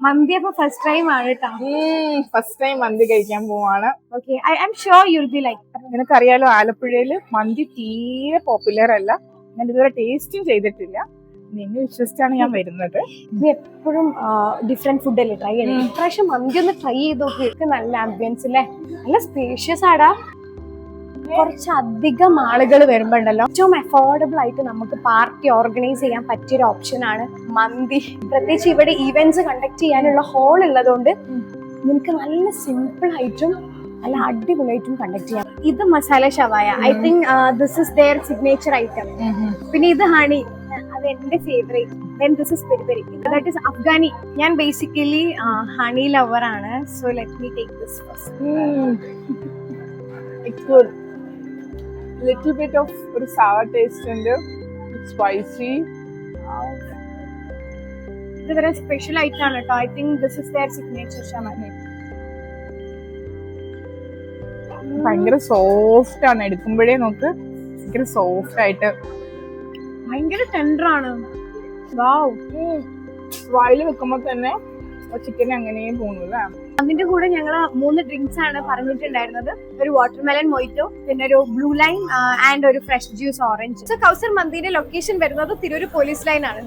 മന്തി അപ്പൊ first time ആണ് കേട്ടോ. ഫസ്റ്റ് ടൈം മന്തി കഴിക്കാൻ പോവാണ്. Okay, I am sure you will be like. നിനക്കറിയാലോ ആലപ്പുഴയില് മന്തി തീരെ പോപ്പുലർ അല്ല. ഞാൻ ഇതുവരെ ടേസ്റ്റും ചെയ്തിട്ടില്ല. നിന്നെ വിശ്വസിച്ചാണ് ഞാൻ വരുന്നത്. ഇത് എപ്പോഴും ഡിഫറെന്റ് ഫുഡ് അല്ലേ ട്രൈ ചെയ്യണം. ഇപ്രാവശ്യം മന്തി ഒന്ന് ട്രൈ ചെയ്ത് നോക്കി. നല്ല ആംബിയൻസ് അല്ലേ, നല്ല സ്പേഷ്യസ് ആടാ. കുറച്ചധികം ആളുകൾ വരുമ്പോണ്ടല്ലോ ഏറ്റവും അഫോർഡബിൾ ആയിട്ട് നമുക്ക് പാർട്ടി ഓർഗനൈസ് ചെയ്യാൻ പറ്റിയൊരു ഓപ്ഷനാണ് മന്തി. പ്രത്യേകിച്ച് ഇവിടെ ഈവെന്റ്സ് കണ്ടക്ട് ചെയ്യാനുള്ള ഹോൾ ഉള്ളതുകൊണ്ട് നിനക്ക് നല്ല സിമ്പിൾ ആയിട്ടും നല്ല അടിപൊളിയായിട്ടും കണ്ടക്ട് ചെയ്യാം. ഇത് മസാല ഷവായ, I think this is their signature item. പിന്നെ ഇത് ഹണി, അത് എന്റെ favourite. Then this is peri peri. That is Afghani. ഞാൻ ബേസിക്കലി ഹണി ലവർ ആണ്. So let me take this first. It's good. Little bit of ഒരു sour taste ഉണ്ട്. It's spicy. ഇത് വളരെ സ്പെഷ്യൽ ആയിട്ടാണ് കേട്ടോ. I think this is their signature ഷവായ. ഭയങ്കര സോഫ്റ്റ് ആണ്, എടുക്കുമ്പോഴേ നോക്ക് ഭയങ്കര സോഫ്റ്റ് ആയിട്ട്, ഭയങ്കര ടെൻഡർ ആണ്. വാവ്, വായിൽ വെക്കുമ്പോ തന്നെ ചിക്കൻ അങ്ങനെയും പോകുന്നു. അതിന്റെ കൂടെ ഞങ്ങൾ 3 ഡ്രിങ്ക്സ് ആണ് പറഞ്ഞിട്ടുണ്ടായിരുന്നത്. ഒരു വാട്ടർമെലൺ മൊയ്റ്റോ, പിന്നെ ഒരു ബ്ലൂ ലൈൻ ആൻഡ് ഒരു ഫ്രഷ് ജ്യൂസ് ഓറഞ്ച്. കൗസർ മന്തിന്റെ ലൊക്കേഷൻ വരുന്നത് തിരൂർ പോലീസ് ലൈൻ ആണ്.